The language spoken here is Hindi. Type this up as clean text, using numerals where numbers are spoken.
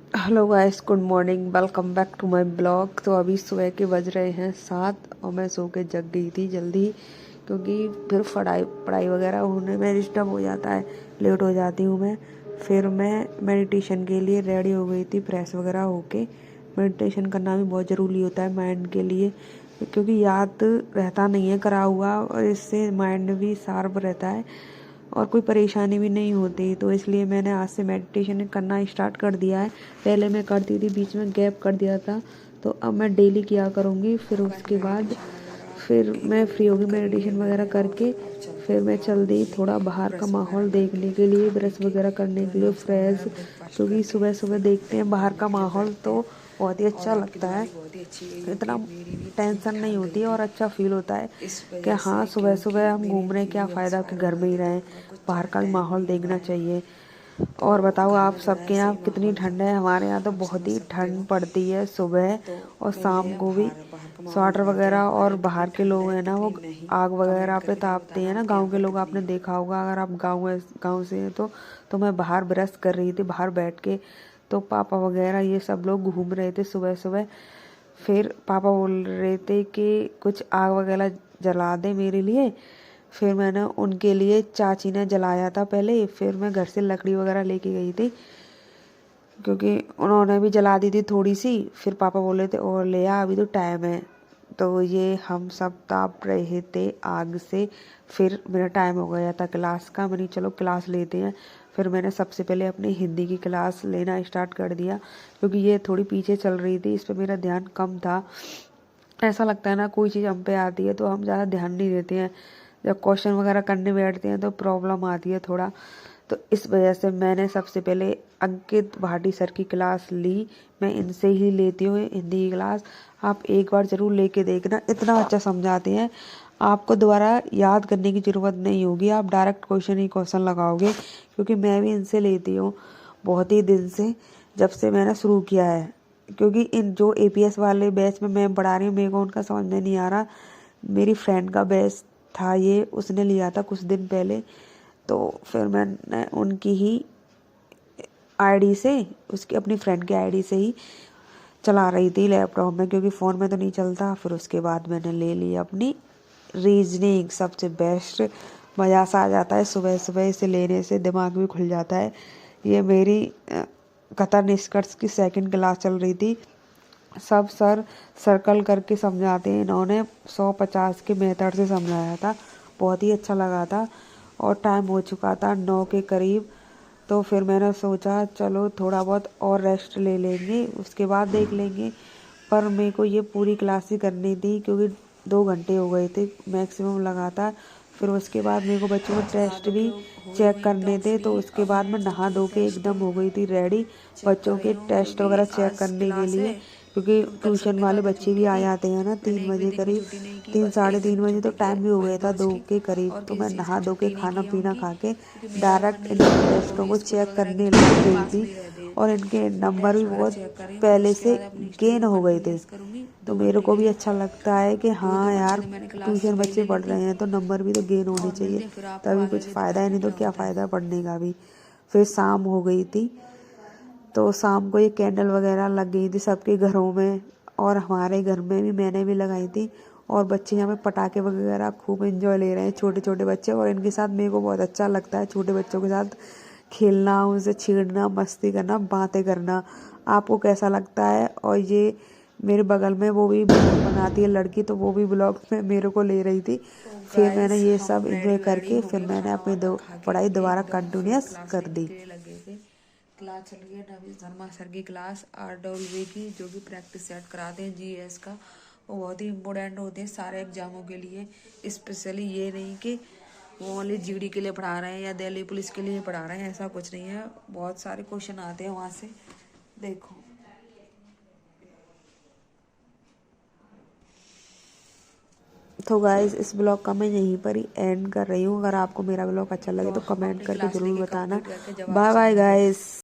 Hello guys, good morning, welcome back to my blog. तो अभी सुबह के बज रहे हैं 7 और मैं सो के जग गई थी जल्दी, क्योंकि फिर पढ़ाई पढ़ाई वगैरह होने में डिस्टर्ब हो जाता है, लेट हो जाती हूँ मैं। फिर मैं मेडिटेशन के लिए रेडी हो गई थी, फ्रेश वगैरह होके। मेडिटेशन करना भी बहुत ज़रूरी होता है माइंड के लिए, क्योंकि याद रहता नहीं है करा हुआ, और इससे माइंड भी शार्प रहता है और कोई परेशानी भी नहीं होती। तो इसलिए मैंने आज से मेडिटेशन करना स्टार्ट कर दिया है। पहले मैं करती थी, बीच में गैप कर दिया था, तो अब मैं डेली किया करूँगी। फिर उसके बाद फिर मैं फ्री होगी मेडिटेशन वगैरह करके, फिर मैं चल दी थोड़ा बाहर का माहौल देखने के लिए, ब्रश वगैरह करने के लिए फ्रेश, क्योंकि सुबह सुबह देखते हैं बाहर का माहौल तो बहुत ही अच्छा लगता है। इतना टेंशन नहीं होती है और अच्छा फील होता है कि हाँ, सुबह सुबह हम घूम रहे हैं, क्या फ़ायदा कि घर में ही रहें, बाहर का भी माहौल देखना चाहिए। और बताओ आप सबके यहाँ कितनी ठंड है? हमारे यहाँ तो बहुत ही ठंड पड़ती है सुबह और शाम को भी। स्वेटर वगैरह, और बाहर के लोग हैं ना, वो आग वगैरह पे तापते हैं ना, गांव के लोग, आपने देखा होगा अगर आप गांव से हैं तो मैं बाहर ब्रश कर रही थी बाहर बैठ के, तो पापा वगैरह ये सब लोग घूम रहे थे सुबह सुबह। फिर पापा बोल रहे थे कि कुछ आग वगैरह जला दे मेरे लिए। फिर मैंने उनके लिए, चाची ने जलाया था पहले, फिर मैं घर से लकड़ी वगैरह लेके गई थी, क्योंकि उन्होंने भी जला दी थी थोड़ी सी। फिर पापा बोले थे और ले आ, अभी तो टाइम है। तो ये हम सब ताप रहे थे आग से। फिर मेरा टाइम हो गया था क्लास का, मैंने चलो क्लास लेते हैं। फिर मैंने सबसे पहले अपनी हिंदी की क्लास लेना स्टार्ट कर दिया, क्योंकि ये थोड़ी पीछे चल रही थी, इस पर मेरा ध्यान कम था। ऐसा लगता है ना, कोई चीज़ हम पे आती है तो हम ज़्यादा ध्यान नहीं देते हैं, जब क्वेश्चन वगैरह करने बैठते हैं तो प्रॉब्लम आती है थोड़ा। तो इस वजह से मैंने सबसे पहले अंकित भाटी सर की क्लास ली। मैं इनसे ही लेती हूँ हिंदी की क्लास। आप एक बार ज़रूर लेके देखना, इतना अच्छा समझाते हैं, आपको दोबारा याद करने की ज़रूरत नहीं होगी, आप डायरेक्ट क्वेश्चन ही क्वेश्चन लगाओगे। क्योंकि मैं भी इनसे लेती हूँ बहुत ही दिन से, जब से मैंने शुरू किया है। क्योंकि इन जो एपीएस वाले बैच में मैं पढ़ा रही हूँ, मेरे को उनका समझ में नहीं आ रहा। मेरी फ्रेंड का बैच था ये, उसने लिया था कुछ दिन पहले, तो फिर मैंने उनकी ही आईडी से, उसकी अपनी फ्रेंड की आईडी से ही चला रही थी लैपटॉप में, क्योंकि फ़ोन में तो नहीं चलता। फिर उसके बाद मैंने ले ली अपनी रीजनिंग, सबसे बेस्ट। मज़ा सा आ जाता है सुबह सुबह, इसे लेने से दिमाग भी खुल जाता है। ये मेरी कतर निष्कर्ष की सेकंड क्लास चल रही थी। सब सर सर्कल करके समझाते हैं, इन्होंने 150 के मेथड से समझाया था, बहुत ही अच्छा लगा था। और टाइम हो चुका था 9 के करीब, तो फिर मैंने सोचा चलो थोड़ा बहुत और रेस्ट ले लेंगे, उसके बाद देख लेंगे। पर मेरे को ये पूरी क्लास ही करनी थी, क्योंकि 2 घंटे हो गए थे मैक्सिमम लगातार। फिर उसके बाद मेरे को बच्चों के टेस्ट भी चेक करने थे, तो उसके बाद मैं नहा धो के एकदम हो गई थी रेडी बच्चों के टेस्ट वगैरह चेक करने के लिए। क्योंकि ट्यूशन वाले बच्चे भी आ जाते हैं ना 3 बजे करीब, 3 साढ़े 3 बजे, तो टाइम भी हो गया था 2 के करीब। तो मैं नहा धो के खाना पीना खा के डायरेक्ट इनके टेस्टों को चेक करने लग गई थी, और इनके नंबर भी बहुत पहले से गेन हो गए थे। तो मेरे को भी अच्छा लगता है कि हाँ यार, ट्यूशन बच्चे पढ़ रहे हैं तो नंबर भी तो गेन होने चाहिए, तभी कुछ फ़ायदा है, नहीं तो क्या फ़ायदा पढ़ने का भी। फिर शाम हो गई थी, तो शाम को ये कैंडल वगैरह लग गई थी सबके घरों में, और हमारे घर में भी मैंने भी लगाई थी। और बच्चे यहाँ पे पटाखे वगैरह खूब एंजॉय ले रहे हैं, छोटे छोटे बच्चे, और इनके साथ मेरे को बहुत अच्छा लगता है छोटे बच्चों के साथ खेलना, उनसे छेड़ना, मस्ती करना, बातें करना। आपको कैसा लगता है? और ये मेरे बगल में वो भी ब्लॉग बनाती है लड़की, तो वो भी ब्लॉग में मेरे को ले रही थी। फिर मैंने ये सब एंजॉय करके फिर मैंने अपनी पढ़ाई दोबारा कंटिन्यूस कर दी। क्लास चल रही है नवीन शर्मा सर की क्लास, RWA की, जो कि प्रैक्टिस सेट कराते हैं जीएस का। वो बहुत ही इम्पोर्टेंट होते हैं सारे एग्जामों के लिए, स्पेशली ये नहीं कि वो ओनली जीडी के लिए पढ़ा रहे हैं या दिल्ली पुलिस के लिए पढ़ा रहे हैं, ऐसा कुछ नहीं है। बहुत सारे क्वेश्चन आते हैं वहाँ से, देखो। तो गाइज, इस ब्लॉग का मैं यहीं पर ही एंड कर रही हूँ। अगर आपको मेरा ब्लॉग अच्छा लगे तो कमेंट करके ज़रूर बताना। Bye bye guys.